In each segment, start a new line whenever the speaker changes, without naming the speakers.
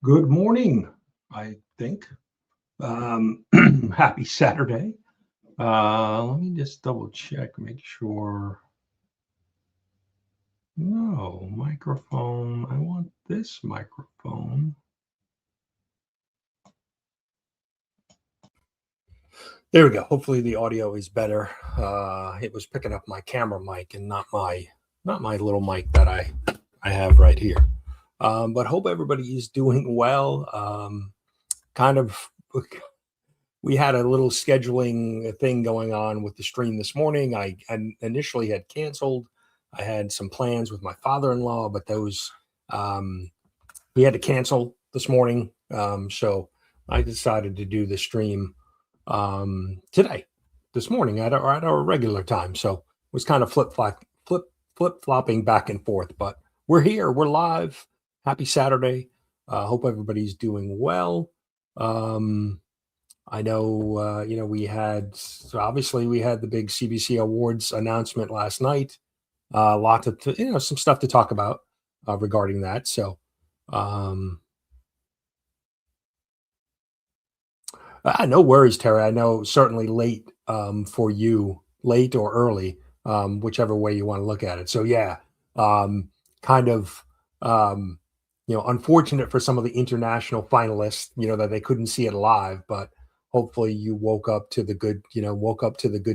Good morning, I think. Happy Saturday. Let me just double check, make sure. No, microphone. I want this microphone. There we go. Hopefully the audio is better. It was picking up my camera mic and not my little mic that I have right here. But hope everybody is doing well. We had a little scheduling thing going on with the stream this morning. I initially had canceled. I had some plans with my father-in-law, but those we had to cancel this morning. So I decided to do the stream today, this morning at our regular time. So it was kind of flip-flopping back and forth, but we're here. We're live. Happy Saturday. Hope everybody's doing well. I know, we had the big CBCA awards announcement last night. Lots of, some stuff to talk about regarding that. So, no worries, Terry. I know certainly late for you, late or early, whichever way you want to look at it. So, yeah, unfortunate for some of the international finalists, that they couldn't see it live, but hopefully you woke up to the good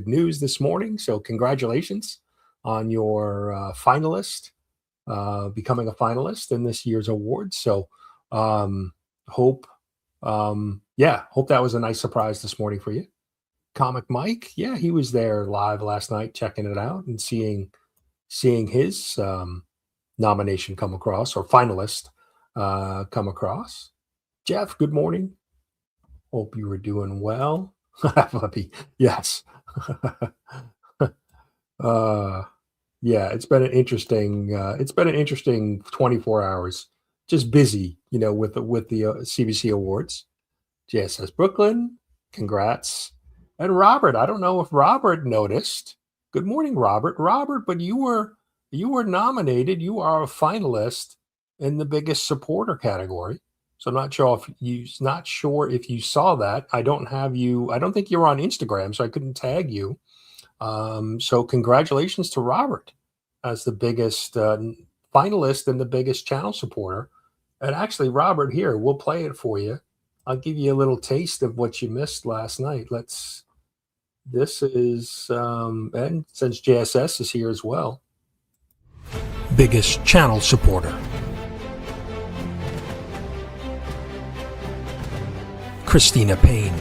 news this morning. So congratulations on your finalist, becoming a finalist in this year's awards. So hope that was a nice surprise this morning for you. Comic Mike, yeah, he was there live last night, checking it out and seeing his nomination come across, or finalist come across. Jeff, good morning. Hope you were doing well. Puppy, yes. Yeah, it's been an interesting 24 hours. Just busy, with the CBC awards. JSS Brooklyn, congrats. And Robert, I don't know if Robert noticed. Good morning, Robert. Robert, but you were nominated. You are a finalist in the biggest supporter category. So I'm not sure if you saw that. I don't think you're on Instagram, so I couldn't tag you. So congratulations to Robert as the biggest finalist and the biggest channel supporter. And actually, Robert, here, we'll play it for you. I'll give you a little taste of what you missed last night. This is, and since JSS is here as well. Biggest channel supporter. Christina Payne.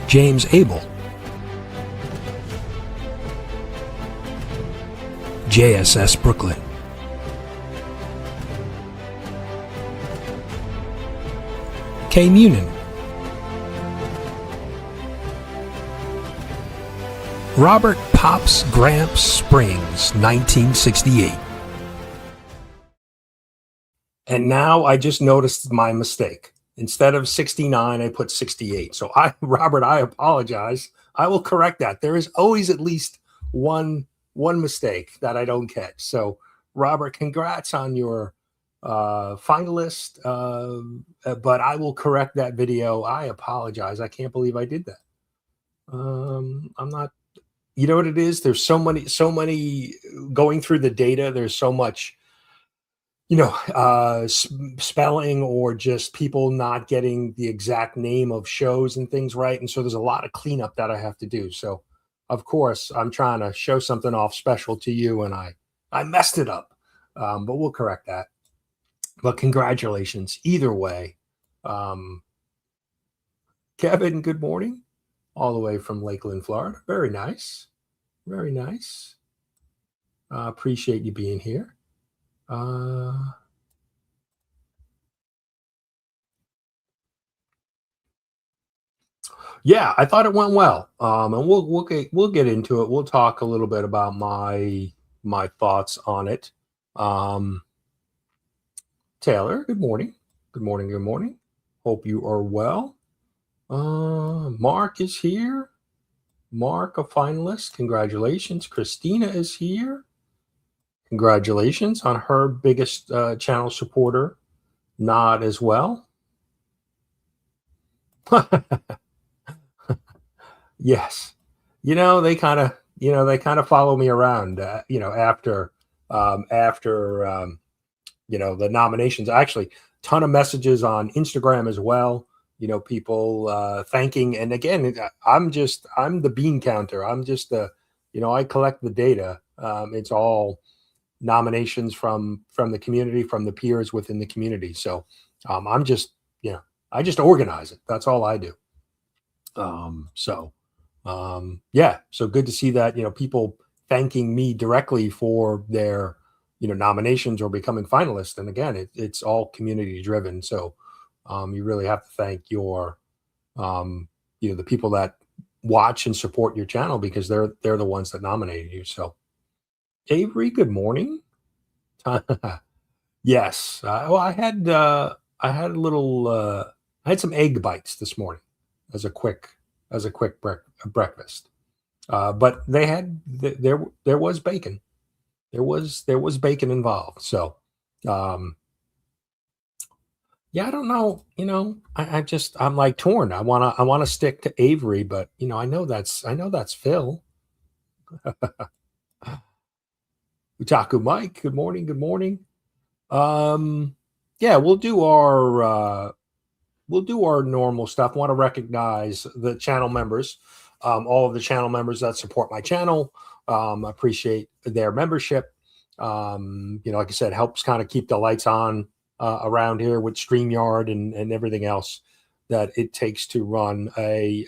James Abel. JSS Brooklyn. K. Munin. Robert Pops Gramps Springs, 1968. And now I just noticed my mistake. Instead of 69, I put 68. So Robert, I apologize. I will correct that. There is always at least one mistake that I don't catch. So Robert, congrats on your finalist. But I will correct that video. I apologize. I can't believe I did that. I'm not, you know what it is? There's so many going through the data. There's so much, spelling or just people not getting the exact name of shows and things right. And so there's a lot of cleanup that I have to do. So of course I'm trying to show something off special to you and I messed it up. But we'll correct that. But congratulations either way. Kevin, good morning. All the way from Lakeland, Florida. Very nice. Very nice. Appreciate you being here. Yeah, I thought it went well. And we'll get into it. We'll talk a little bit about my thoughts on it. Taylor, good morning. Good morning. Good morning. Hope you are well. Mark is here. Mark, a finalist. Congratulations. Christina is here. Congratulations on her biggest channel supporter nod as well. Yes. They kind of follow me around, after the nominations. Actually, ton of messages on Instagram as well. People thanking. And again, I'm the bean counter. I'm just I collect the data. It's all nominations from the community, from the peers within the community. So I'm just, I just organize it. That's all I do. So good to see that, people thanking me directly for their, nominations or becoming finalists. And again, it's all community driven. So you really have to thank the people that watch and support your channel, because they're the ones that nominated you. So Avery, good morning. Yes. Well, I had a little, I had some egg bites this morning as a quick breakfast. But there was bacon. There was bacon involved. So, yeah, I don't know. I'm like torn. I wanna stick to Avery, but I know that's Phil. Utaku Mike, good morning. Good morning. Yeah, we'll do our normal stuff. Want to recognize the channel members, all of the channel members that support my channel. Appreciate their membership. Like I said, helps kind of keep the lights on around here with StreamYard and everything else that it takes to run a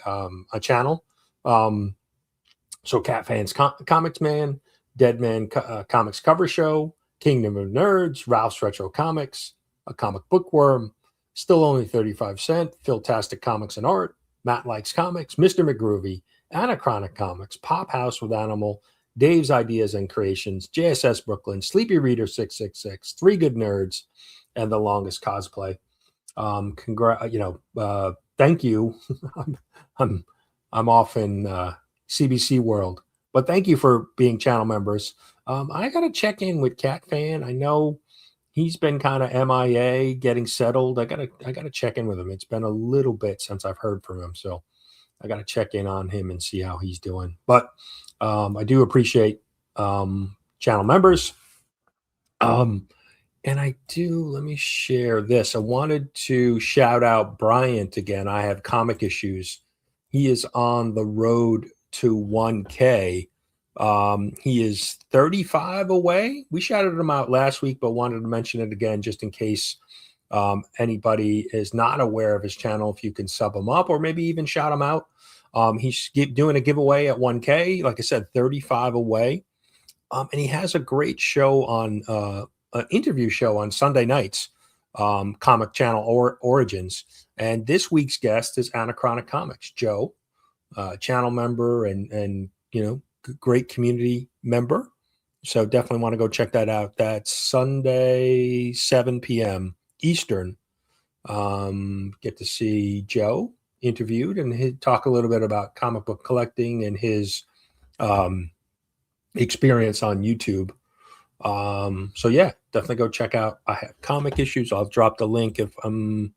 channel. So Cat Fans Comics Man, Dead Man Comics Cover Show, Kingdom of Nerds, Ralph's Retro Comics, A Comic Bookworm, Still Only 35 Cent, Philtastic Comics and Art, Matt Likes Comics, Mr. McGroovy, Anachronic Comics, Pop House with Animal, Dave's Ideas and Creations, JSS Brooklyn, Sleepy Reader 666, Three Good Nerds, and The Longest Cosplay. Thank you. I'm off in CBC world, but thank you for being channel members. I got to check in with Cat Fan. I know he's been kind of MIA, getting settled. I gotta check in with him. It's been a little bit since I've heard from him, so I gotta check in on him and see how he's doing. But I do appreciate channel members. And let me share this. I wanted to shout out Bryant again. I have comic issues. He is on the road to 1K. He is 35 away. We shouted him out last week, but wanted to mention it again just in case anybody is not aware of his channel. If you can sub him up or maybe even shout him out. He's doing a giveaway at 1K. Like I said, 35 away. And he has a great show on an interview show on Sunday nights, Comic Channel Origins. And this week's guest is Anachronic Comics, Joe, channel member and great community member. So definitely want to go check that out. That's Sunday, 7 p.m. Eastern. Get to see Joe interviewed and he'd talk a little bit about comic book collecting and his experience on YouTube. So yeah, definitely go check out. I have comic issues. I'll drop the link if I'm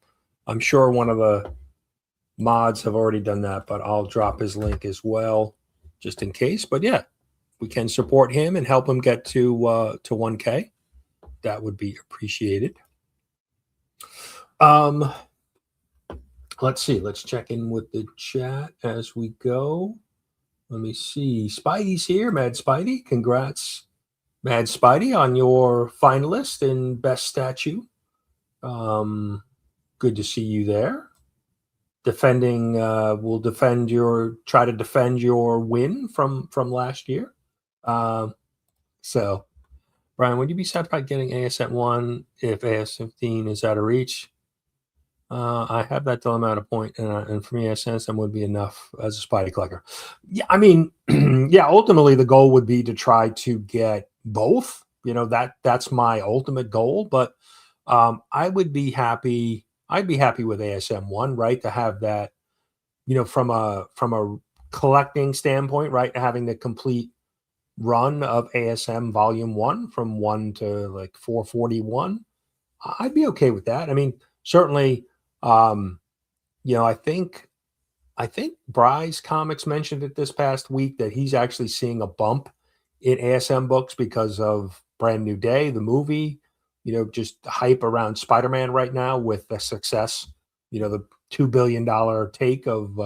sure one of the mods have already done that, but I'll drop his link as well just in case. But yeah, we can support him and help him get to 1K. That would be appreciated. Let's see. Let's check in with the chat as we go. Let me see. Spidey's here. Mad Spidey. Congrats, Mad Spidey, on your finalist in Best Statue. Good to see you there. Try to defend your win from last year. So, Brian, would you be satisfied getting AS1 if AS15 is out of reach? I have that dilemma at a point, and for me, AS7 would be enough as a Spidey collector. Yeah, I mean, yeah, ultimately the goal would be to try to get both. That's my ultimate goal, but I'd be happy with ASM1, right? To have that, from a collecting standpoint, right? Having the complete, run of ASM Volume 1 from 1 to like 441, I'd be okay with that. I mean, certainly, um, I think Bry's Comics mentioned it this past week that he's actually seeing a bump in ASM books because of Brand New Day, the movie, just the hype around Spider-Man right now with the success, the $2 billion take of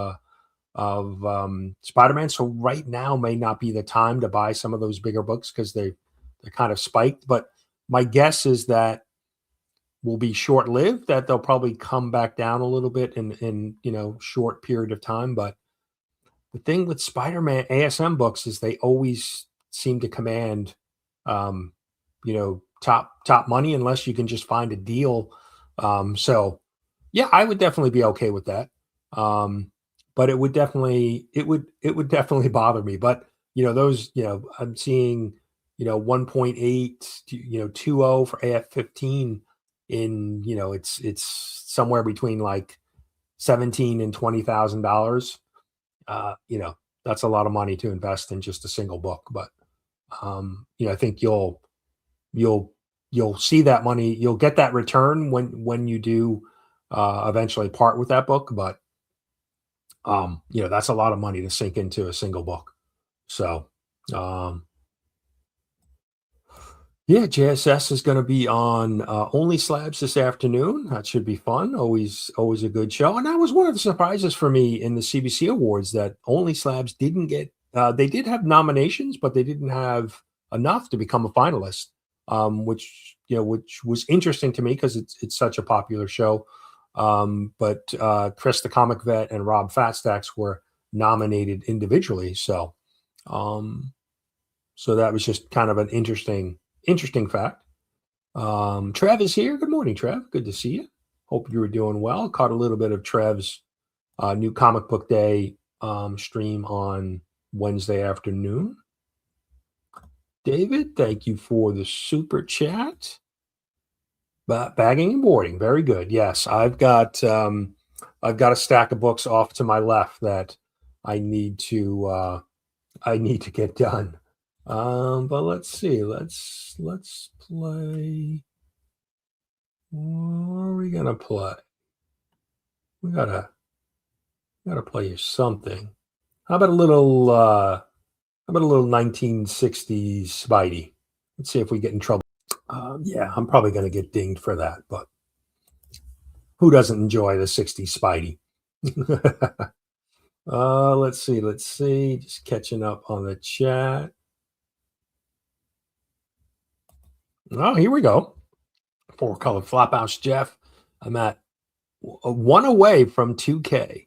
Spider-Man. So right now may not be the time to buy some of those bigger books because they're kind of spiked. But my guess is that will be short-lived, that they'll probably come back down a little bit in short period of time. But the thing with Spider-Man ASM books is they always seem to command top money unless you can just find a deal. So yeah, I would definitely be okay with that. But it would definitely bother me. But those, I'm seeing 1.8 to 2.0 for AF15 in, it's somewhere between like 17 and $20,000. That's a lot of money to invest in just a single book. But I think you'll see that money, you'll get that return when you do eventually part with that book. But that's a lot of money to sink into a single book. So yeah, JSS is going to be on Only Slabs this afternoon. That should be fun. Always a good show. And that was one of the surprises for me in the CBC Awards that Only Slabs didn't get. They did have nominations, but they didn't have enough to become a finalist, which was interesting to me because it's such a popular show. But Chris the Comic Vet and Rob Fatstacks were nominated individually. So that was just kind of an interesting fact. Trev is here. Good morning, Trev. Good to see you. Hope you were doing well. Caught a little bit of Trev's new comic book day stream on Wednesday afternoon. David, thank you for the super chat. Bagging and boarding, very good. Yes, I've got a stack of books off to my left that I need to get done. But let's see. Let's play. What are we gonna play? We gotta play something. How about a little 1960s Spidey? Let's see if we get in trouble. Yeah, I'm probably gonna get dinged for that, but who doesn't enjoy the 60s Spidey? Let's see. Just catching up on the chat. Oh, here we go. 4-color Flophouse Jeff. I'm at one away from 2K.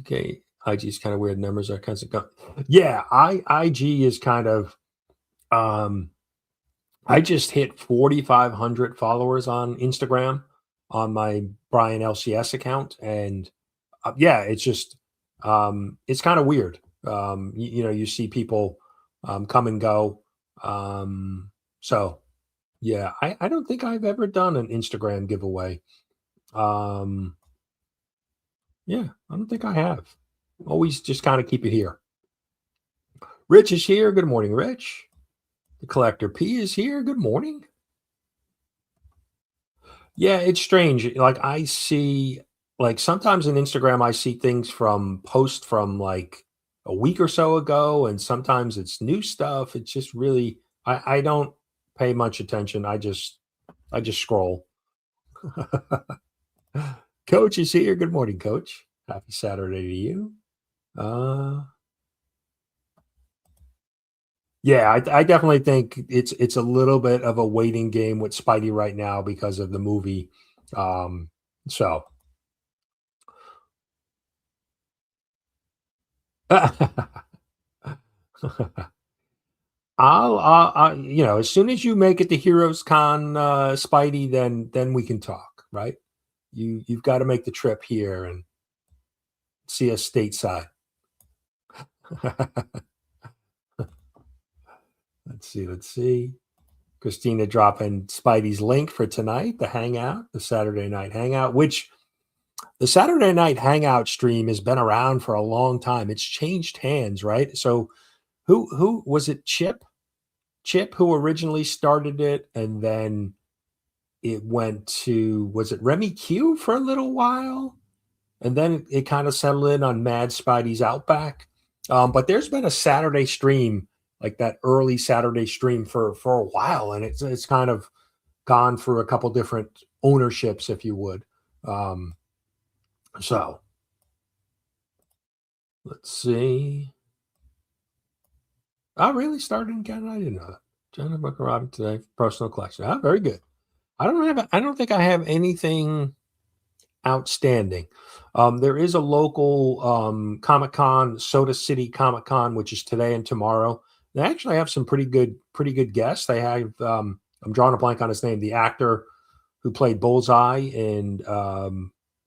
2K IG is kind of weird. Numbers are kinds of yeah. IG is kind of. I just hit 4,500 followers on Instagram on my Brian LCS account, and yeah, it's just it's kind of weird. You see people come and go. So yeah, I don't think I've ever done an Instagram giveaway. Yeah, I don't think I have. Always just kind of keep it here. Rich is here. Good morning, Rich. The Collector P is here. Good morning. Yeah, it's strange. Like I see, like sometimes in Instagram, I see things from posts from like a week or so ago, and sometimes it's new stuff. It's just really, I don't pay much attention. I just scroll. Coach is here. Good morning, Coach. Happy Saturday to you. Yeah, I definitely think it's a little bit of a waiting game with Spidey right now because of the movie. So I'll as soon as you make it to Heroes Con, Spidey, then we can talk, right? You've got to make the trip here and see us stateside. Let's see. Christina dropping Spidey's link for tonight, the Hangout, the Saturday Night Hangout, which the Saturday Night Hangout stream has been around for a long time. It's changed hands, right? So Who was it? Chip who originally started it, and then it went to, was it Remy Q for a little while? And then it kind of settled in on Mad Spidey's Outback. But there's been a Saturday stream, like that early Saturday stream for a while, and it's kind of gone through a couple different ownerships, if you would. So let's see. I really started in Canada. I didn't know that. Jenna Book Robin today, personal collection. Ah, very good. I don't think I have anything outstanding. There is a local Comic Con, Soda City Comic Con, which is today and tomorrow. They actually have some pretty good guests. They have I'm drawing a blank on his name. The actor who played Bullseye in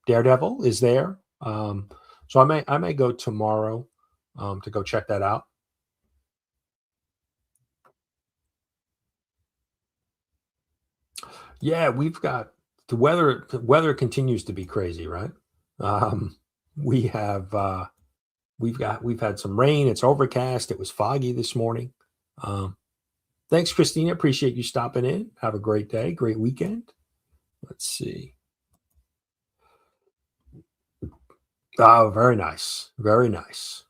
Daredevil is there. So I may go tomorrow to go check that out. Yeah, we've got the weather. The weather continues to be crazy, right? We have we've had some rain. It's overcast. It was foggy this morning. Thanks, Christina. Appreciate you stopping in. Have a great day, great weekend. Let's see. Oh, very nice, very nice.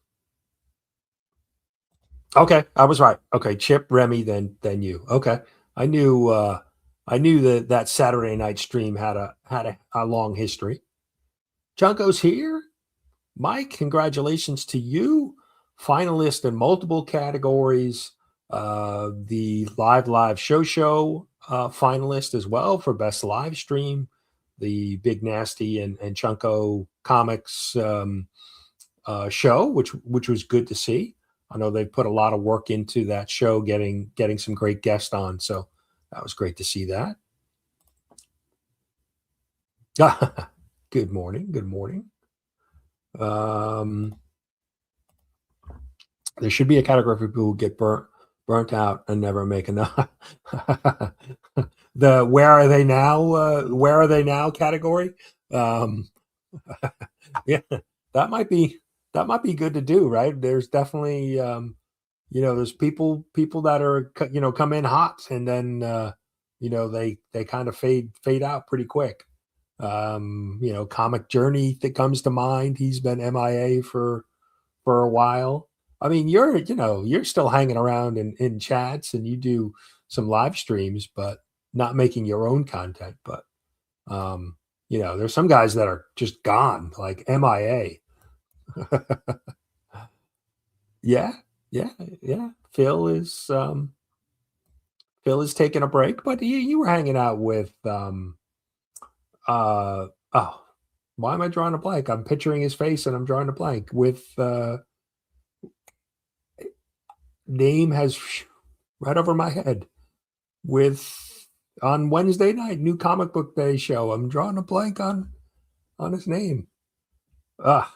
Okay, I was right. Okay, Chip, Remy, then you. Okay, I knew that Saturday night stream had a long history. Junko's here. Mike, congratulations to you. Finalist in multiple categories. The live show finalist as well for best live stream. The Big Nasty and Chunko Comics show, which was good to see. I know they've put a lot of work into that show, getting some great guests on. So that was great to see that. Good morning. Good morning. There should be a category for people who get burnt out and never make enough. The where are they now? Where are they now category? Yeah, that might be good to do, right? There's definitely there's people that are come in hot and then they kind of fade out pretty quick. Comic Journey that comes to mind. He's been MIA for a while. I mean, you're still hanging around in chats and you do some live streams, but not making your own content. But there's some guys that are just gone, like MIA. Yeah. Phil is taking a break, but you were hanging out with why am I drawing a blank? I'm picturing his face and I'm drawing a blank with name has right over my head with on Wednesday night, new comic book day show. I'm drawing a blank on his name. Better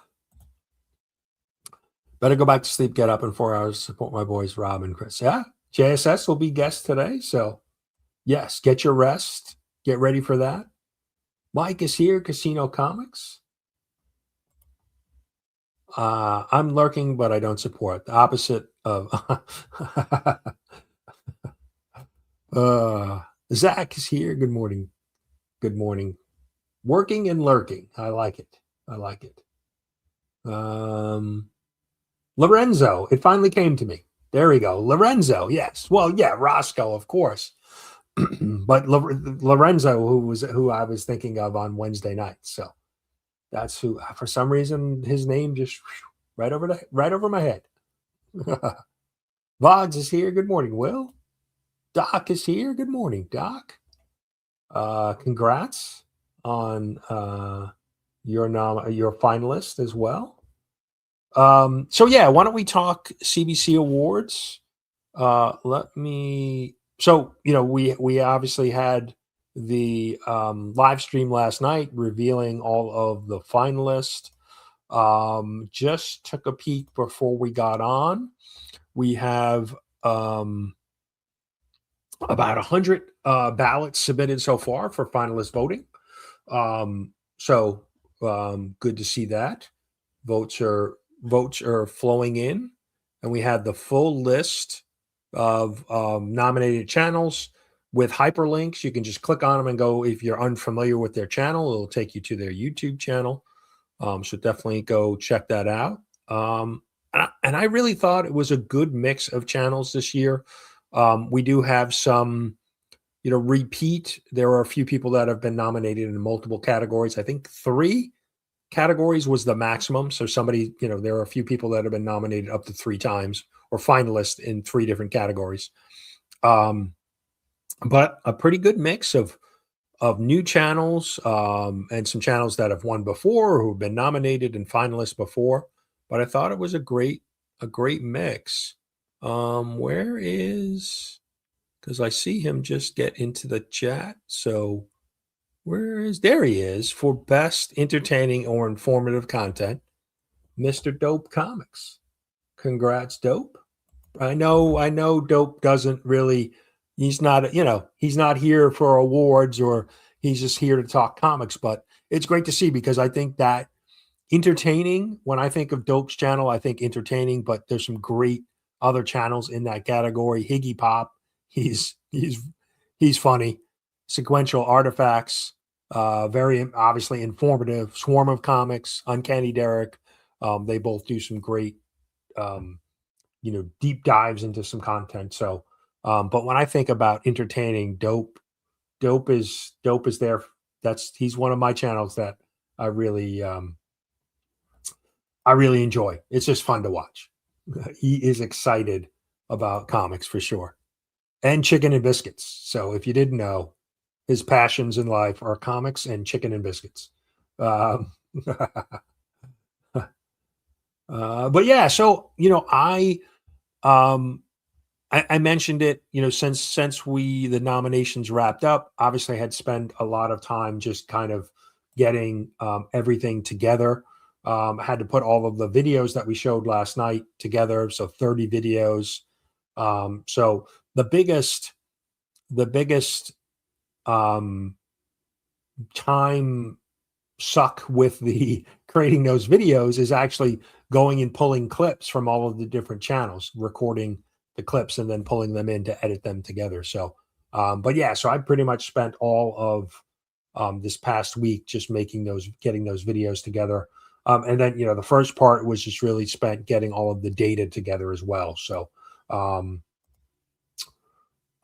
go back to sleep, get up in 4 hours, support my boys, Rob and Chris. Yeah, JSS will be guest today. So yes, get your rest. Get ready for that. Mike is here, Casino Comics. I'm lurking, but I don't support. The opposite of Zach is here. Good morning. Good morning. Working and lurking. I like it. Lorenzo. It finally came to me. There we go. Lorenzo. Yes. Well, yeah, Roscoe, of course. But Lorenzo, who I was thinking of on Wednesday night. So that's who, for some reason, his name just right over my head. Vogs is here. Good morning, Will. Doc is here. Good morning, Doc. Congrats on your finalist as well. So yeah, why don't we talk CBC awards? We obviously had the live stream last night revealing all of the finalists. Just took a peek before we got on. We have about 100 ballots submitted so far for finalist voting. Good to see that. Votes are flowing in. and we had the full list of nominated channels with hyperlinks. You can just click on them and go. If you're unfamiliar with their channel, it'll take you to their YouTube channel. So definitely go check that out. And I really thought it was a good mix of channels this year. We do have some, repeat. There are a few people that have been nominated in multiple categories. I think 3 categories was the maximum. So somebody, there are a few people that have been nominated up to 3 times or finalists in 3 different categories. But a pretty good mix of new channels and some channels that have won before or who've been nominated and finalists before. But I thought it was a great mix. Where is, because I see him just get into the chat. So there he is for best entertaining or informative content, Mr. Dope Comics. Congrats, Dope. I know Dope doesn't really, he's not here for awards or he's just here to talk comics, but it's great to see because I think that entertaining, when I think of Dope's channel, I think entertaining, but there's some great other channels in that category. Higgy Pop, he's funny. Sequential Artifacts, very obviously informative. Swarm of Comics, Uncanny Derek, they both do some great deep dives into some content. So but when I think about entertaining, Dope is there. He's one of my channels that I really enjoy. It's just fun to watch. He is excited about comics for sure. And chicken and biscuits. So if you didn't know, his passions in life are comics and chicken and biscuits. But yeah, so I mentioned it, since the nominations wrapped up, obviously I had spent a lot of time just kind of getting everything together. I had to put all of the videos that we showed last night together. So 30 videos. So the biggest time suck with the creating those videos is actually going and pulling clips from all of the different channels, recording the clips and then pulling them in to edit them together. So, but yeah, so I pretty much spent all of this past week just getting those videos together. And then, the first part was just really spent getting all of the data together as well. So,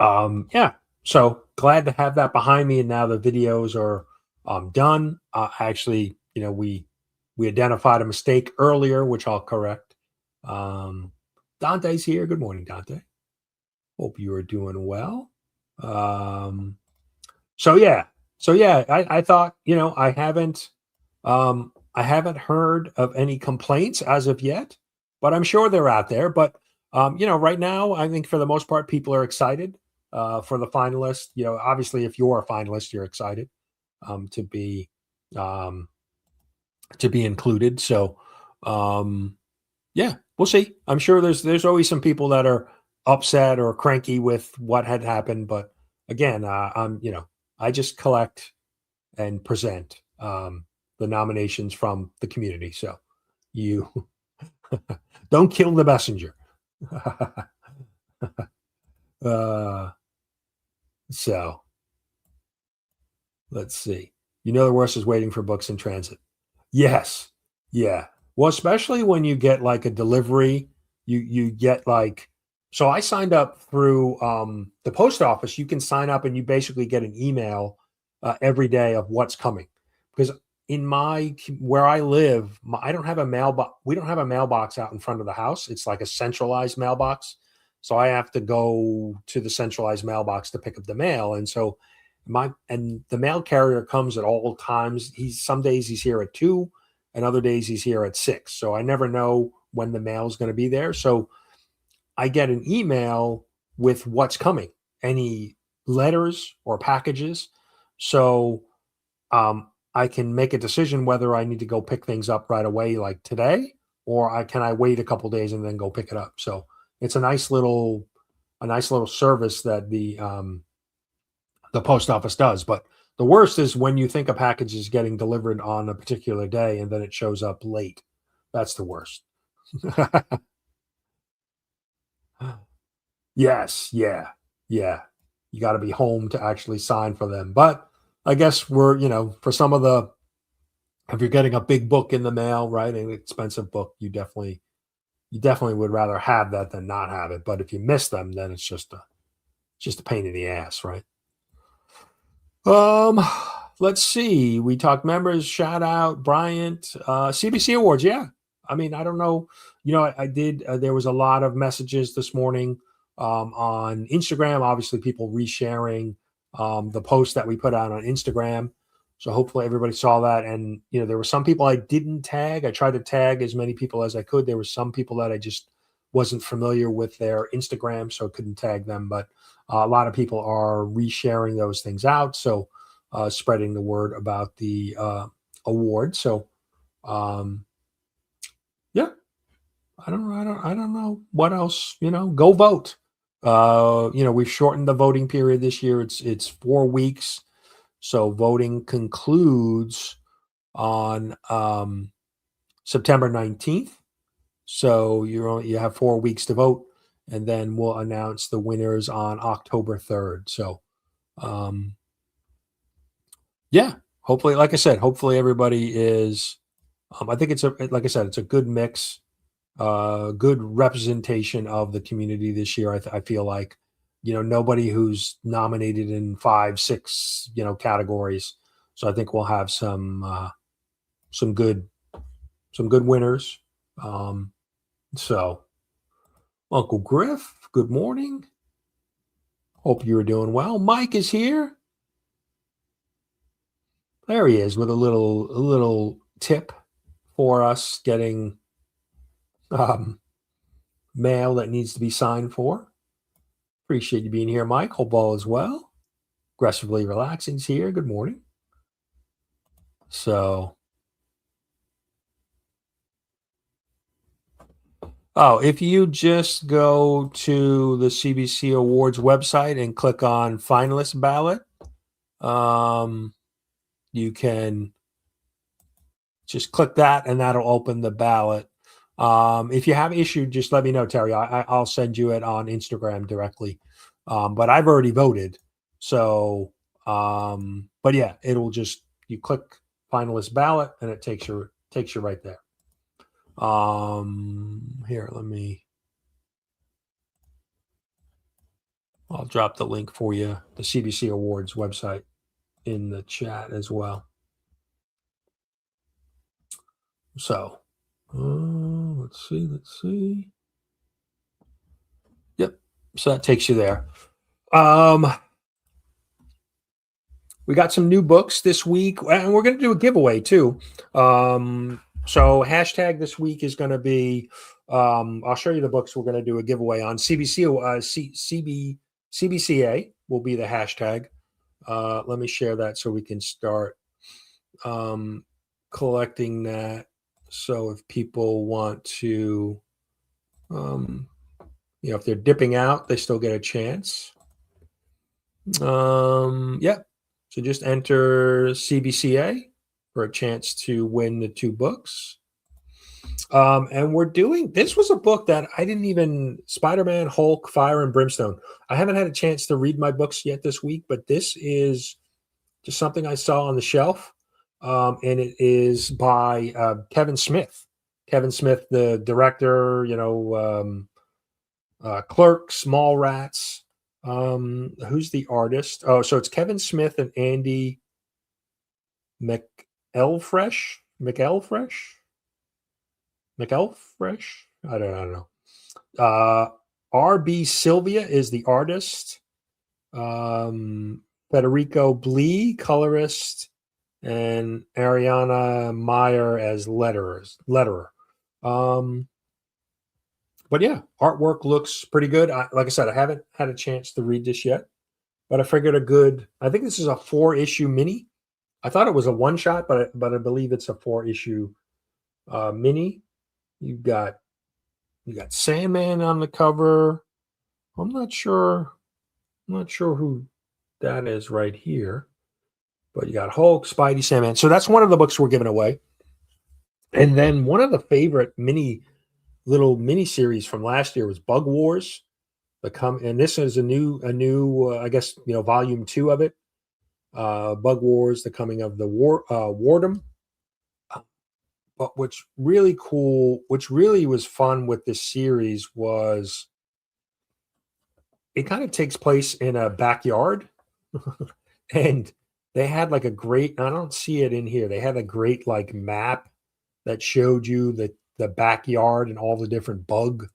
yeah, so glad to have that behind me. And now the videos are done. Actually, we identified a mistake earlier, which I'll correct. Dante's here. Good morning, Dante. Hope you are doing well. So yeah, I thought, I haven't heard of any complaints as of yet, but I'm sure they're out there. But right now, I think for the most part, people are excited for the finalists. Obviously, if you're a finalist, you're excited to be included. So yeah, we'll see. I'm sure there's always some people that are upset or cranky with what had happened, but again, I just collect and present the nominations from the community. So you don't kill the messenger. So let's see. The worst is waiting for books in transit. Yes. Yeah. Well, especially when you get like a delivery, you get like, so I signed up through the post office. You can sign up and you basically get an email every day of what's coming. Because where I live, I don't have a mailbox. We don't have a mailbox out in front of the house. It's like a centralized mailbox. So I have to go to the centralized mailbox to pick up the mail. And so the mail carrier comes at all times. Some days he's here at 2 and other days he's here at 6. So I never know when the mail is going to be there. So I get an email with what's coming, any letters or packages. So I can make a decision whether I need to go pick things up right away, like today, or can I wait a couple days and then go pick it up. So it's a nice little service that the post office does. But the worst is when you think a package is getting delivered on a particular day and then it shows up late. That's the worst. Yes, yeah, yeah. You got to be home to actually sign for them. But I guess for some of the, if you're getting a big book in the mail, right, an expensive book, you definitely would rather have that than not have it. But if you miss them, then it's just a pain in the ass, right? Um, let's see. We talked members, shout out, Bryant, CBC Awards. Yeah. I mean, I don't know. I did, there was a lot of messages this morning on Instagram. Obviously, people resharing the post that we put out on Instagram. So hopefully everybody saw that. And, there were some people I didn't tag. I tried to tag as many people as I could. There were some people that I just wasn't familiar with their Instagram, so I couldn't tag them. But a lot of people are resharing those things out, so spreading the word about the award. So, yeah, I don't know what else. Go vote. We've shortened the voting period this year. It's 4 weeks, so voting concludes on September 19th. So you have 4 weeks to vote, and then we'll announce the winners on October 3rd. So, yeah, hopefully, like I said, hopefully everybody is. I think like I said, it's a good mix, good representation of the community this year. I feel like, nobody who's nominated in 5, 6, categories. So I think we'll have some good winners. So, Uncle Griff, good morning. Hope you're doing well. Mike is here. There he is with a little tip for us getting mail that needs to be signed for. Appreciate you being here, Mike. Hope all is well. Aggressively Relaxing's here. Good morning. So, if you just go to the CBC Awards website and click on Finalist ballot, you can just click that and that'll open the ballot. If you have issue, just let me know, Terry. I'll send you it on Instagram directly. But I've already voted. So, but yeah, you click Finalist ballot and it takes you right there. Here, I'll drop the link for you, the CBC Awards website, in the chat as well. So, let's see. Yep. So that takes you there. We got some new books this week, and we're going to do a giveaway too. So hashtag this week is going to be, I'll show you the books we're going to do a giveaway on. CBCA will be the hashtag. Let me share that so we can start collecting that. So if people want to, if they're dipping out, they still get a chance. Yeah. So just enter CBCA for a chance to win the 2 books. And this was a book that I didn't even, Spider-Man, Hulk, Fire, and Brimstone. I haven't had a chance to read my books yet this week, but this is just something I saw on the shelf. And it is by Kevin Smith. Kevin Smith, the director, Clerks, Mallrats. Who's the artist? Oh, so it's Kevin Smith and Andy McElfresh. I don't know. R.B. Sylvia is the artist. Federico Blee, colorist, and Ariana Meyer as letterer. But yeah, artwork looks pretty good. Like I said, I haven't had a chance to read this yet, but I figured I think this is a 4-issue mini. I thought it was a one-shot, but I believe it's a 4-issue mini. You got Sandman on the cover. I'm not sure who that is right here, but you got Hulk, Spidey, Sandman. So that's one of the books we're giving away. And then one of the favorite little mini series from last year was Bug Wars. And this is a new I guess volume 2 of it. Bug Wars, the coming of the Wardum. But what's really cool, which really was fun with this series, was it kind of takes place in a backyard. And they had like a great, I don't see it in here. They had a great like map that showed you the backyard and all the different bug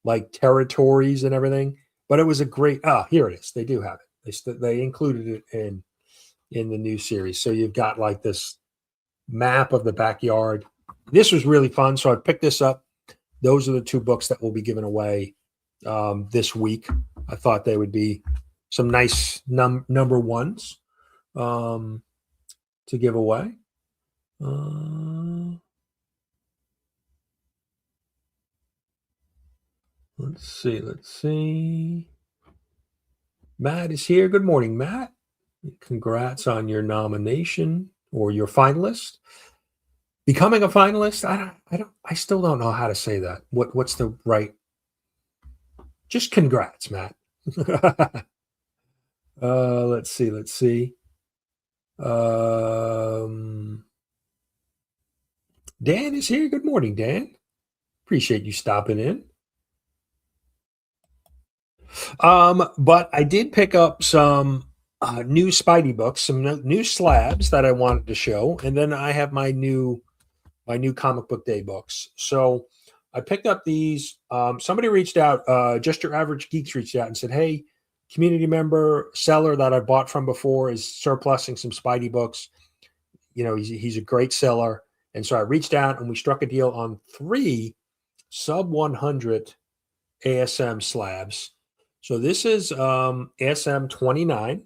like territories and everything. But it was a great, here it is. They do have it. They included it in the new series. So you've got like this map of the backyard. This was really fun. So I picked this up. Those are the 2 books that will be given away this week. I thought they would be some nice number ones to give away. Let's see. Matt is here. Good morning, Matt. Congrats on your nomination or your finalist. Becoming a finalist, I still don't know how to say that. What's the right? Just congrats, Matt. Let's see. Dan is here. Good morning, Dan. Appreciate you stopping in. But I did pick up some new Spidey books, some new slabs that I wanted to show, and then I have my new comic book day books. So I picked up these. Somebody reached out, Just Your Average Geeks reached out and said, hey, community member seller that I bought from before is surplusing some Spidey books. He's a great seller. And so I reached out and we struck a deal on 3 sub 100 ASM slabs. So this is ASM 29.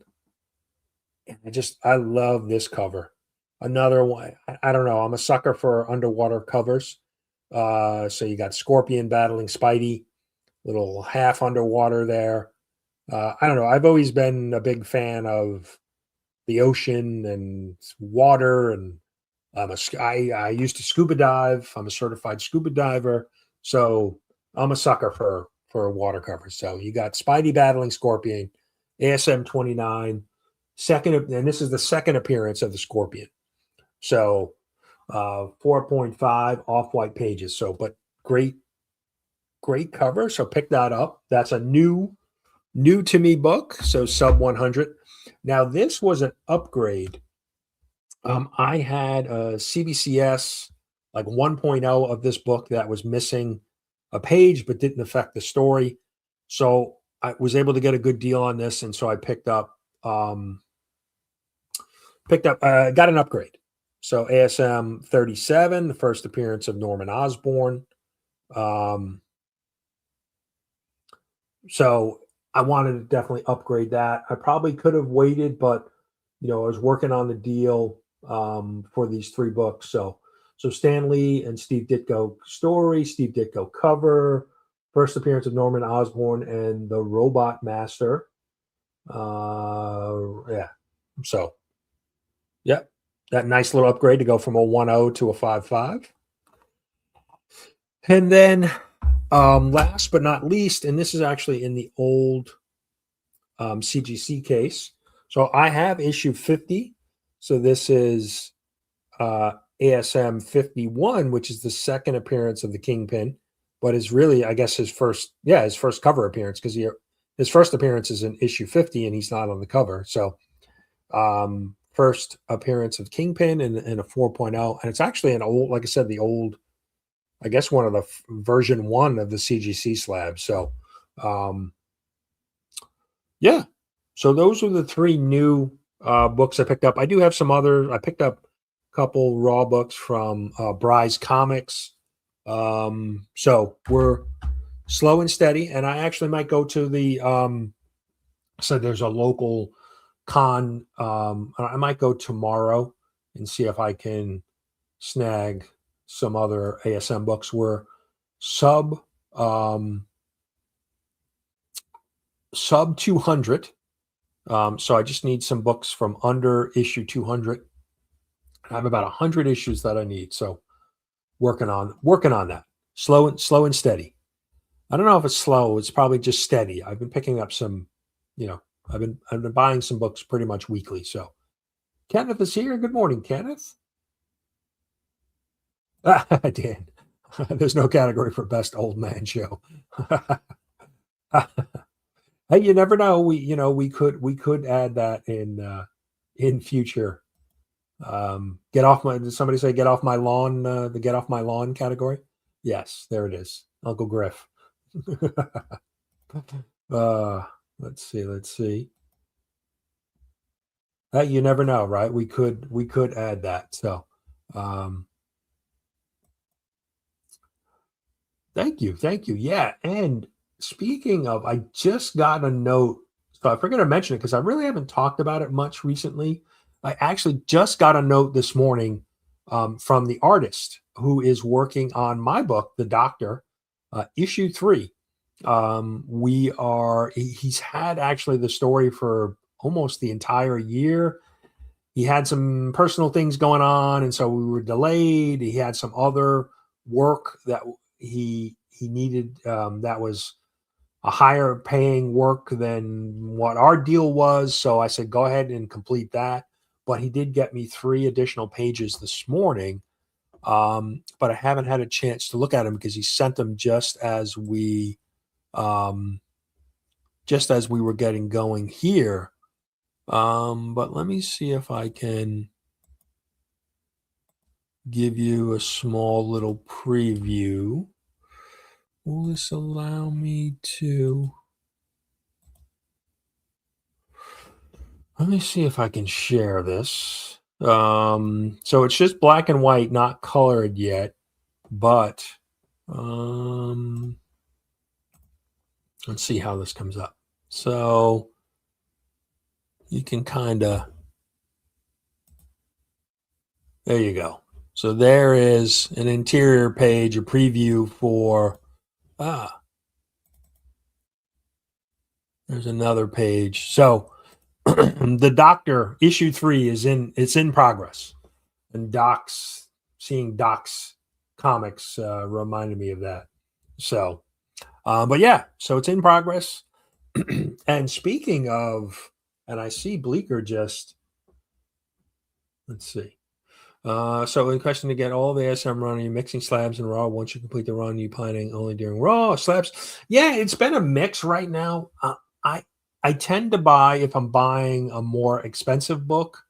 And I love this cover. Another one, I don't know. I'm a sucker for underwater covers. So you got Scorpion battling Spidey, little half underwater there. I don't know. I've always been a big fan of the ocean and water, and I used to scuba dive. I'm a certified scuba diver, so I'm a sucker for water covers. So you got Spidey battling Scorpion, ASM 29, and this is the second appearance of the Scorpion. So 4.5 off-white pages. So, but great cover. So pick that up. That's a new to me book. So sub 100. Now this was an upgrade. I had a CBCS like 1.0 of this book that was missing a page, but didn't affect the story. So I was able to get a good deal on this. And so I got an upgrade. So ASM 37, the first appearance of Norman Osborn. So I wanted to definitely upgrade that. I probably could have waited, but I was working on the deal for these 3 books. So Stan Lee and Steve Ditko story, Steve Ditko cover, first appearance of Norman Osborn and the Robot Master. Yeah. So, yeah, that nice little upgrade to go from a 1.0 to a 5.5. And then last but not least, and this is actually in the old CGC case. So I have issue 50. So this is ASM 51, which is the second appearance of the Kingpin, but is really, I guess, his first cover appearance, because his first appearance is in issue 50 and he's not on the cover. So first appearance of Kingpin in a 4.0. And it's actually an old, like I said, the old, I guess, one of the version 1 of the CGC slab. So, yeah. So those were the 3 new books I picked up. I do have some other. I picked up a couple raw books from Bry's Comics. So we're slow and steady. And I actually might go to the. So there's a local con. I might go tomorrow and see if I can snag some other ASM books. We're sub 200. So I just need some books from under issue 200. I have about 100 issues that I need. So working on that. Slow and steady. I don't know if it's slow. It's probably just steady. I've been picking up some, you know, I've been buying some books pretty much weekly. So Kenneth is here. Good morning, Kenneth. Dan, there's no category for best old man show. Hey, you never know. We could add that in future. Get off my. Did somebody say get off my lawn? The get off my lawn category. Yes, there it is. Uncle Griff. uh, let's see. Let's see. Hey, you never know, right? We could add that. So, um, thank you, thank you. Yeah, and speaking of, I just got a note. So I forgot to mention it because I really haven't talked about it much recently. I actually just got a note this morning from the artist who is working on my book, The Doctor, issue 3. He's had actually the story for almost the entire year. He had some personal things going on, and so we were delayed. He had some other work that he needed, that was a higher paying work than what our deal was. So I said, go ahead and complete that. But he did get me 3 additional pages this morning. But I haven't had a chance to look at them because he sent them um, just as we were getting going here. But let me see if I can give you a small little preview. Will this allow me to? Let me see if I can share this. So it's just black and white, not colored yet, but let's see how this comes up. So you can kind of, there you go. So there is an interior page, a preview for, there's another page. So the Doctor issue 3 it's in progress. And seeing Doc's comics reminded me of that. So, but yeah, so it's in progress. And speaking of, and I see Bleecker just, let's see. So in question to get all the SM run, are you mixing slabs and raw? Once you complete the run, you planning only during raw slabs? Yeah, it's been a mix right now. I tend to buy, if I'm buying a more expensive book,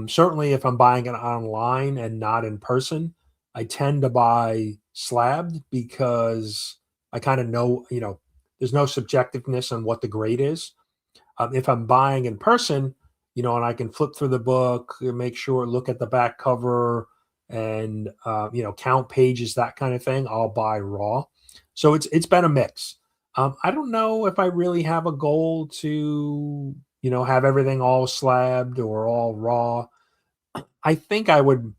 certainly if I'm buying it online and not in person, I tend to buy slabbed because I kind of know, there's no subjectiveness on what the grade is. If I'm buying in person, and I can flip through the book, make sure, look at the back cover, and count pages, that kind of thing, I'll buy raw. So it's been a mix. I don't know if I really have a goal to have everything all slabbed or all raw. I think I would.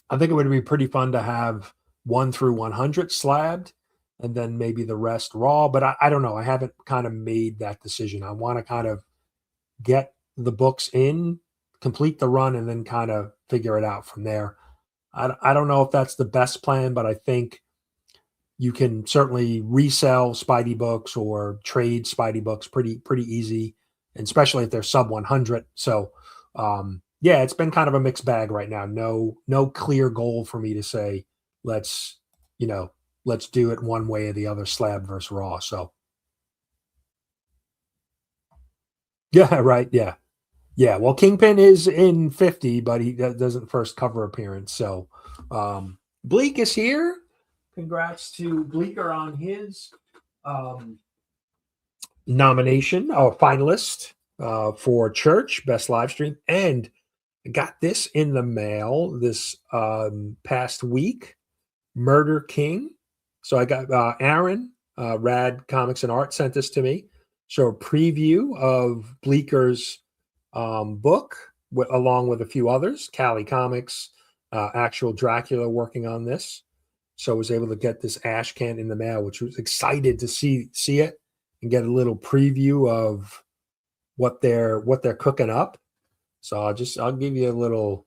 I think it would be pretty fun to have 1 through 100 slabbed, and then maybe the rest raw. But I don't know. I haven't kind of made that decision. I want to kind of get the books in, complete the run, and then kind of figure it out from there. I don't know if that's the best plan, but I think you can certainly resell Spidey books or trade Spidey books pretty easy, and especially if they're sub 100. So, yeah, it's been kind of a mixed bag right now. No clear goal for me to say let's let's do it one way or the other, slab versus raw. So yeah, right, yeah. Yeah, well, Kingpin is in 50, but he doesn't first cover appearance. So, Bleak is here. Congrats to Bleeker on his um, nomination or finalist for Church Best Live Stream, and got this in the mail this past week. Murder King. So I got Aaron, Rad Comics and Art, sent this to me. So a preview of Bleeker's book, along with a few others. Cali Comics, Actual Dracula working on this. So I was able to get this Ashcan in the mail, which was excited to see it and get a little preview of what they're cooking up. So I'll give you a little.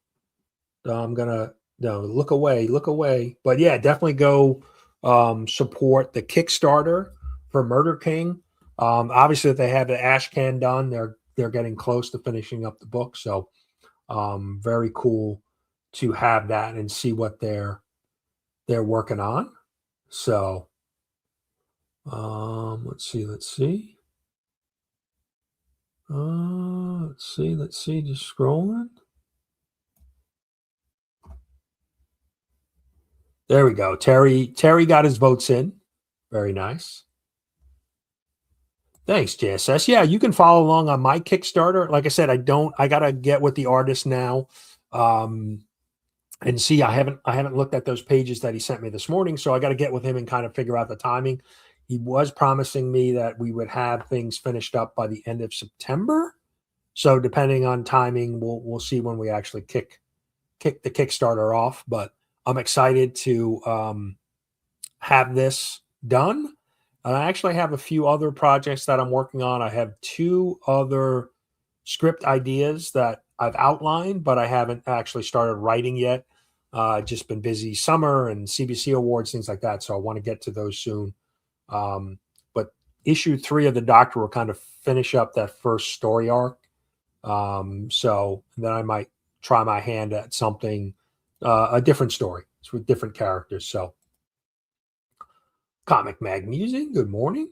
I'm gonna look away. But yeah, definitely go support the Kickstarter for Murder King. Obviously, they have the Ashcan done. They're getting close to finishing up the book, so very cool to have that and see what they're working on. So let's see. Let's see. Just scrolling. There we go. Terry got his votes in. Very nice. Thanks, JSS. Yeah, you can follow along on my Kickstarter. Like I said, I gotta get with the artist now. And see, I haven't looked at those pages that he sent me this morning, so I got to get with him and kind of figure out the timing. He was promising me that we would have things finished up by the end of September. So depending on timing, we'll see when we actually kick the Kickstarter off. But I'm excited to have this done. And I actually have a few other projects that I'm working on. I have 2 other script ideas that I've outlined, but I haven't actually started writing yet. Just been busy summer and CBCA awards, things like that. So I want to get to those soon. But issue 3 of the Doctor will kind of finish up that first story arc. So then I might try my hand at something, a different story. It's with different characters. So Comic Mag Musing, good morning.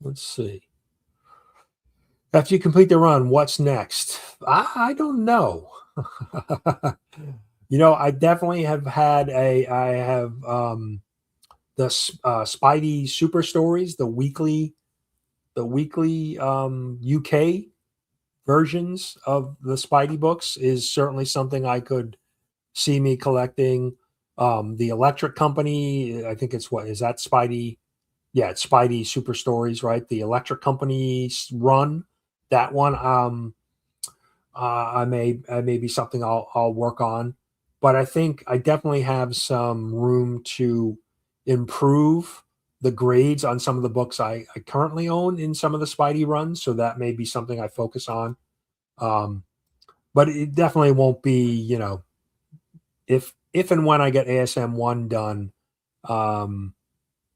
Let's see. After you complete the run, what's next? I don't know. I definitely have had the Spidey Super Stories, the weekly UK versions of the Spidey books is certainly something I could see me collecting. The Electric Company, I think is that Spidey? Yeah, it's Spidey Super Stories, right? The Electric Company run, that one. I may be something I'll work on, but I think I definitely have some room to improve the grades on some of the books I currently own in some of the Spidey runs. So that may be something I focus on. But it definitely won't be, if and when I get ASM 1 done,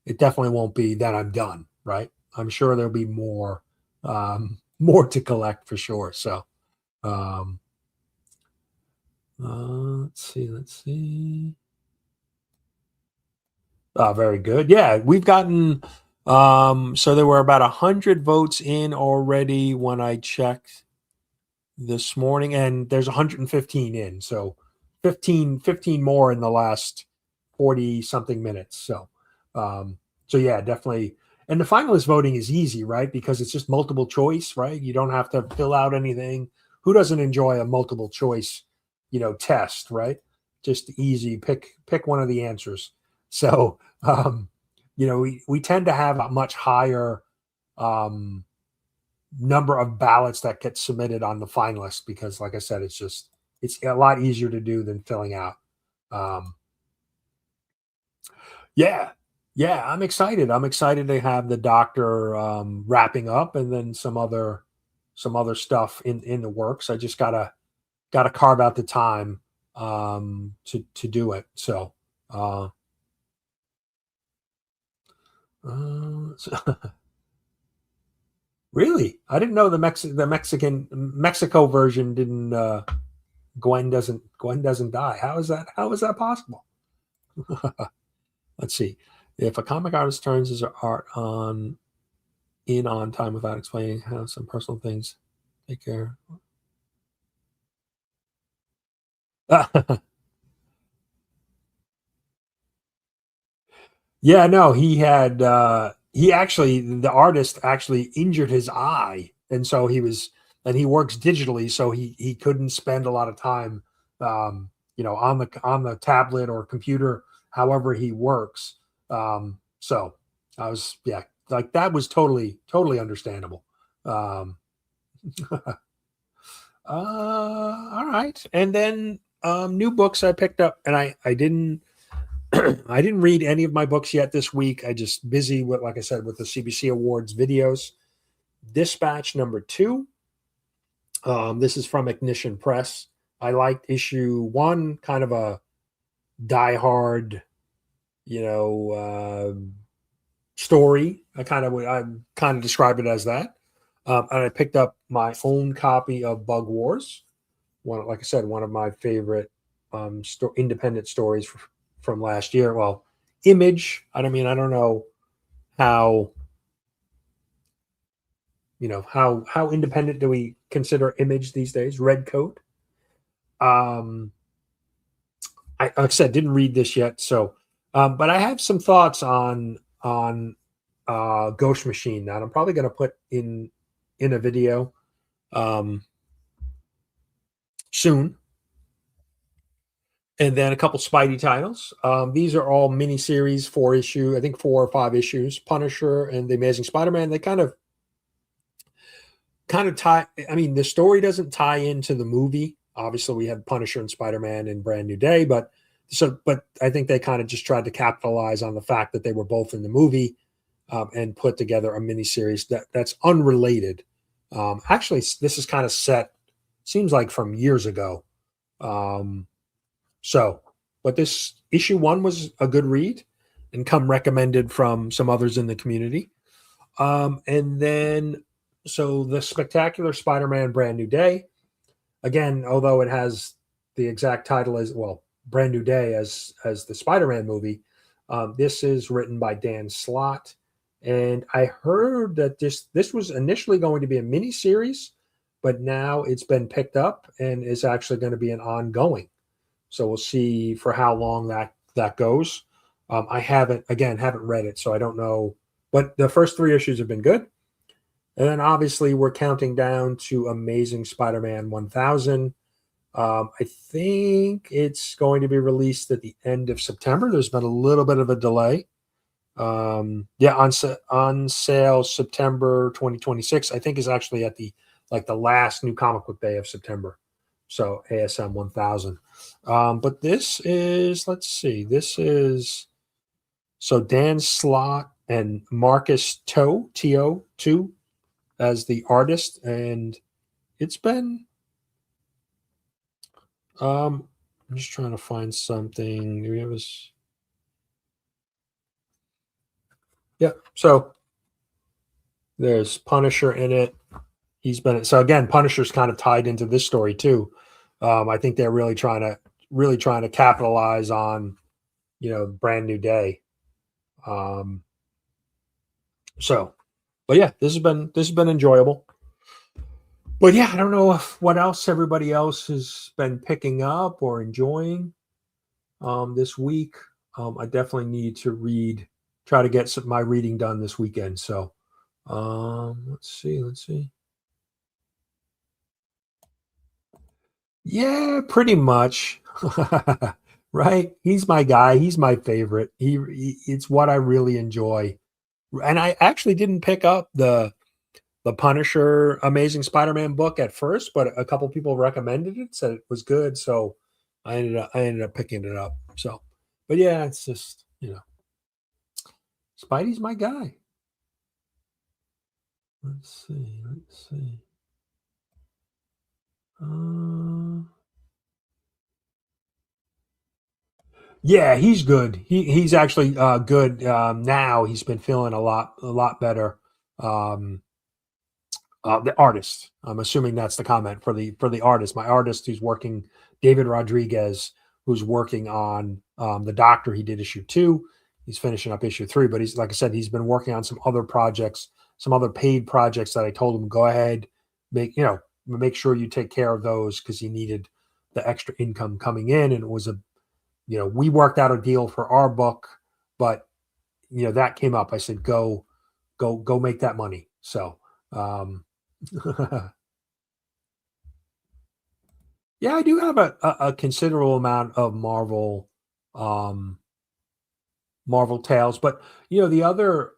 it definitely won't be that I'm done, right? I'm sure there'll be more to collect for sure. So let's see. Very good. Yeah, we've gotten so there were about 100 votes in already when I checked this morning, and there's 115 in. So 15 more in the last 40 something minutes. So yeah, definitely. And the finalist voting is easy, right? Because it's just multiple choice, right? You don't have to fill out anything. Who doesn't enjoy a multiple choice, test, right? Just easy. Pick one of the answers. So, we tend to have a much higher number of ballots that get submitted on the finalist because, like I said, it's a lot easier to do than filling out. Yeah, I'm excited. I'm excited to have the Doctor wrapping up, and then some other stuff in the works. I just gotta carve out the time to do it. So. Really, I didn't know the Mexico version didn't. Gwen doesn't die. How is that possible? Let's see. If a comic artist turns his art on time without explaining how some personal things take care. Yeah, no, the artist actually injured his eye, and so he works digitally, so he couldn't spend a lot of time, on the tablet or computer, however he works. So I was, yeah, like that was totally understandable. All right, and then new books I picked up, and I didn't. I didn't read any of my books yet this week. I just busy with, like I said, with the CBC Awards videos. Dispatch number 2. This is from Ignition Press. I liked issue 1, kind of a diehard, story. I kind of describe it as that. And I picked up my own copy of Bug Wars. Like I said, one of my favorite independent stories from last year. Well, Image. I don't know how how independent do we consider Image these days? Redcoat. Like I said, didn't read this yet, so but I have some thoughts on Ghost Machine that I'm probably going to put in a video soon, and then a couple Spidey titles. These are all miniseries, 4 issue, I think 4 or 5 issues. Punisher and the Amazing Spider-Man. They kind of tie. I mean, the story doesn't tie into the movie. Obviously, we had Punisher and Spider-Man in Brand New Day, but I think they kind of just tried to capitalize on the fact that they were both in the movie and put together a miniseries that's unrelated. Actually, this is kind of set, seems like from years ago. But this issue 1 was a good read and come recommended from some others in the community. And then, so the Spectacular Spider-Man Brand New Day, again, although it has the exact title as, well, Brand New Day as the Spider-Man movie, this is written by Dan Slott. And I heard that this was initially going to be a mini series, but now it's been picked up and is actually going to be an ongoing. So we'll see for how long that goes. I haven't read it, so I don't know. But the first 3 issues have been good. And then obviously we're counting down to Amazing Spider-Man 1000. I think it's going to be released at the end of September. There's been a little bit of a delay. On sale September 2026. I think is actually at the last new comic book day of September. So ASM 1000. But this is, let's see, so Dan Slott and Marcus T.O. 2 as the artist, and it's been I'm just trying to find something. Maybe it was so there's Punisher in it. He's been so again, Punisher's kind of tied into this story too. I think they're really trying to capitalize on Brand New Day. But yeah, this has been enjoyable. But yeah, I don't know what else everybody else has been picking up or enjoying this week. I definitely need to try to get my reading done this weekend. So let's see. Yeah, pretty much. Right? He's my guy. He's my favorite. It's what I really enjoy. And I actually didn't pick up the Punisher Amazing Spider-Man book at first, but a couple people recommended it, said it was good, so I ended up picking it up. So, but yeah, it's just, Spidey's my guy. Let's see. Yeah, he's good. He's actually good now. He's been feeling a lot better. The artist. I'm assuming that's the comment for the artist. My artist who's working, David Rodriguez, who's working on the Doctor. He did issue 2. He's finishing up issue 3, but he's, like I said, he's been working on some other projects, some other paid projects that I told him, go ahead, make sure you take care of those, because he needed the extra income coming in. And it was we worked out a deal for our book, but that came up. I said, go make that money. So yeah, I do have a considerable amount of Marvel tales, but the other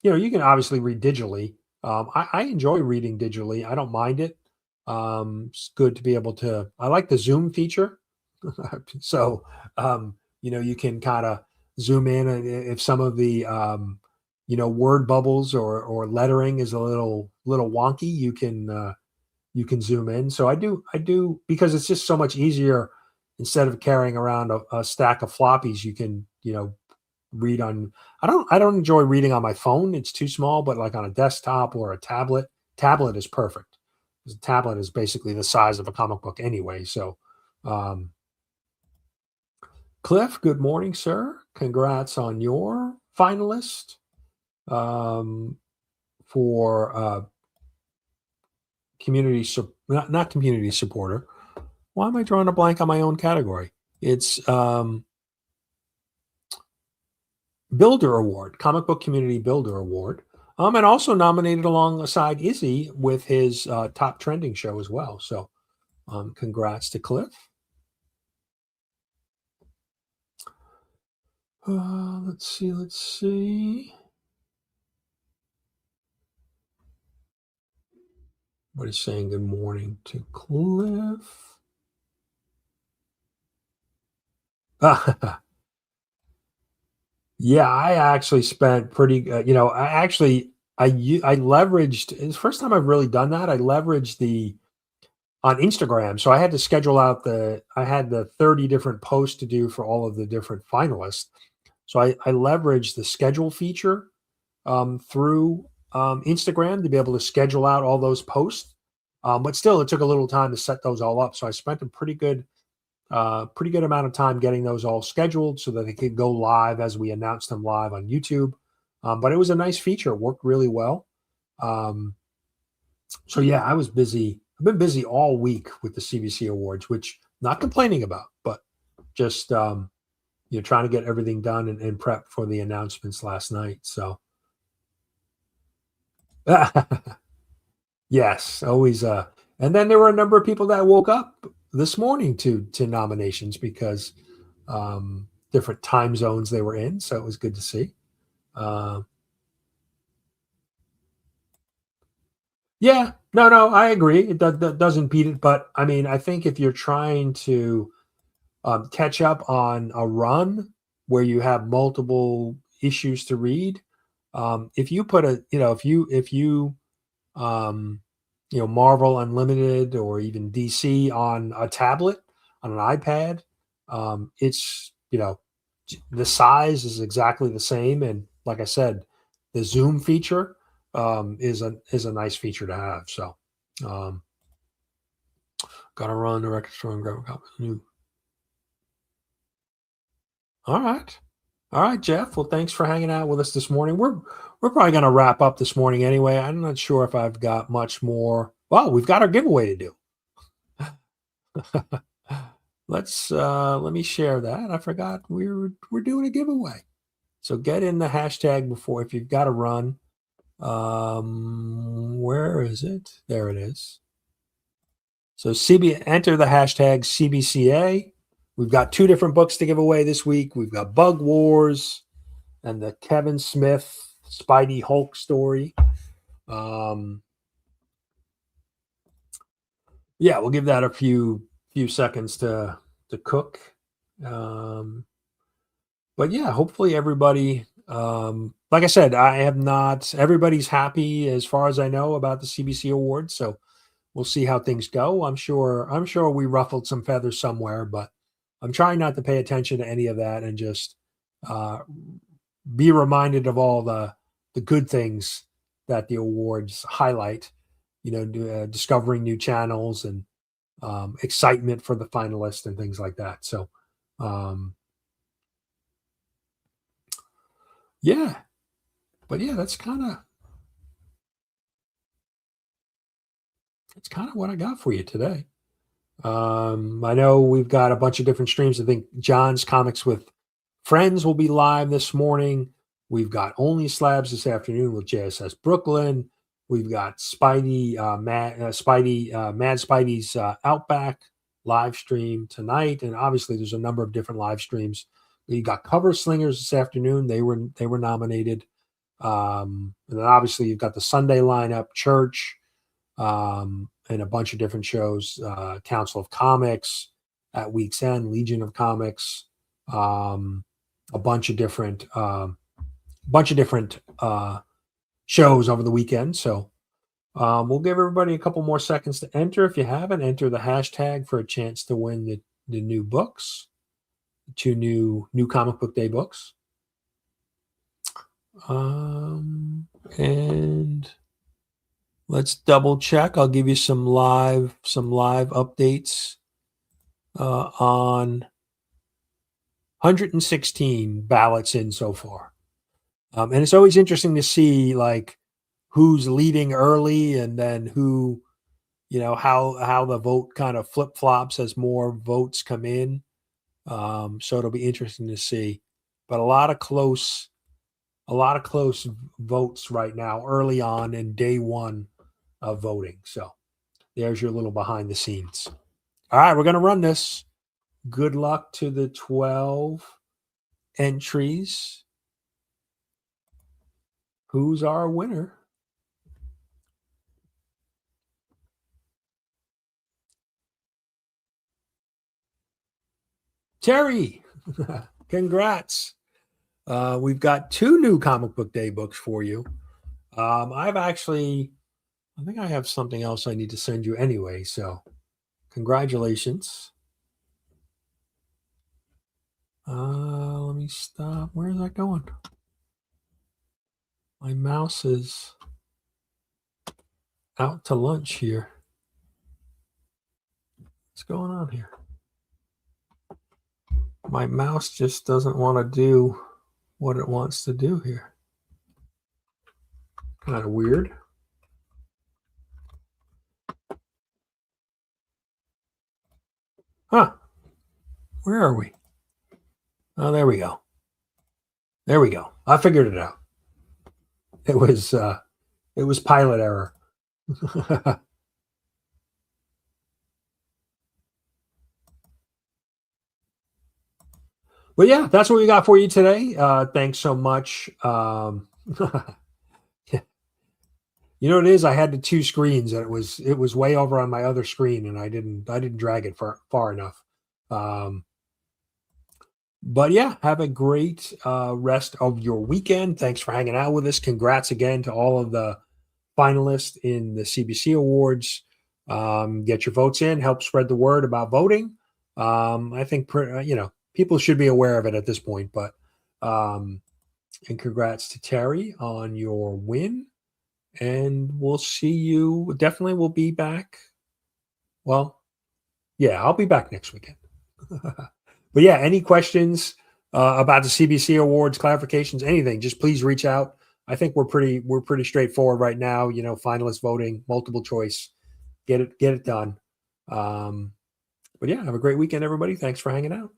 you can obviously read digitally. I enjoy reading digitally. I don't mind it. It's good to be able to. I like the zoom feature, so you can kind of zoom in, and if some of the word bubbles or lettering is a little wonky, you can zoom in. So I do because it's just so much easier instead of carrying around a stack of floppies, you can, read on. I don't enjoy reading on my phone. It's too small, but like on a desktop or a tablet. Tablet is perfect. The tablet is basically the size of a comic book anyway. So, um, Cliff, good morning, sir. Congrats on your finalist for community, not community supporter. Why am I drawing a blank on my own category? It's Builder Award, Comic Book Community Builder Award. And also nominated alongside Izzy with his top trending show as well. So congrats to Cliff. Let's see. What is saying good morning to Cliff? Yeah, I actually spent pretty, I leveraged, it's the first time I've really done that. I leveraged on Instagram. So I had to schedule out I had the 30 different posts to do for all of the different finalists. So I leveraged the schedule feature through Instagram to be able to schedule out all those posts. But still, it took a little time to set those all up. So I spent a pretty good amount of time getting those all scheduled so that they could go live as we announced them live on YouTube. But it was a nice feature. It worked really well. So yeah, I was busy. I've been busy all week with the CBC Awards, which not complaining about, but just trying to get everything done and prep for the announcements last night. So yes, always. And then there were a number of people that woke up this morning to nominations because different time zones they were in. So it was good to see. Yeah, no, I agree. It doesn't beat it, but I mean, I think if you're trying to catch up on a run where you have multiple issues to read, if you put if you Marvel Unlimited or even DC on a tablet on an iPad, it's the size is exactly the same, and like I said, the zoom feature is a nice feature to have. So, gotta run the record store and grab a copy. New. All right, Jeff. Well, thanks for hanging out with us this morning. We're probably gonna wrap up this morning anyway. I'm not sure if I've got much more. Well, we've got our giveaway to do. Let me share that. I forgot we're doing a giveaway. So get in the hashtag before if you've got to run. Where is it? There it is. So enter the hashtag CBCA. We've got 2 different books to give away this week. We've got Bug Wars and the Kevin Smith Spidey Hulk story. Yeah, we'll give that a few seconds to cook. But yeah, hopefully everybody, like I said, everybody's happy as far as I know about the CBC Awards. So we'll see how things go. I'm sure we ruffled some feathers somewhere, but I'm trying not to pay attention to any of that and just be reminded of all the good things that the awards highlight. Discovering new channels and excitement for the finalists and things like that. So, yeah, but yeah, that's kind of what I got for you today. I know we've got a bunch of different streams. I think John's Comics with Friends will be live this morning. We've got Only Slabs this afternoon with JSS Brooklyn. We've got Spidey, Mad Spidey's Outback live stream tonight, and obviously there's a number of different live streams. You got Cover Slingers this afternoon. They were nominated, and then obviously you've got the Sunday lineup, Church, and a bunch of different shows. Council of Comics at week's end, Legion of Comics, a bunch of different shows over the weekend. So we'll give everybody a couple more seconds to enter. If you haven't, enter the hashtag for a chance to win the new books, 2 new comic book day books. And let's double check. I'll give you some live updates on 116 ballots in so far. And it's always interesting to see like who's leading early and then who, how the vote kind of flip flops as more votes come in. So it'll be interesting to see, but a lot of close votes right now early on in day one of voting. So there's your little behind the scenes. All right, we're going to run this. Good luck to the 12 entries. Who's our winner? Terry. Congrats. We've got 2 new comic book day books for you. I think I have something else I need to send you anyway. So congratulations. Let me stop. Where is that going? My mouse is out to lunch here. What's going on here? My mouse just doesn't want to do what it wants to do here. Kind of weird. Huh. Where are we? Oh, there we go. There we go. I figured it out. It was pilot error. But yeah, that's what we got for you today. Thanks so much. Yeah. You know what it is? I had the 2 screens and it was way over on my other screen and I didn't drag it far enough. But yeah, have a great rest of your weekend. Thanks for hanging out with us. Congrats again to all of the finalists in the CBC Awards. Get your votes in, help spread the word about voting. I think, people should be aware of it at this point, but, and congrats to Terry on your win. And we'll see you. Definitely we'll be back. Well, yeah, I'll be back next weekend. But yeah, any questions about the CBC Awards, clarifications, anything, just please reach out. I think we're pretty straightforward right now. Finalist voting, multiple choice, get it done. But yeah, have a great weekend, everybody. Thanks for hanging out.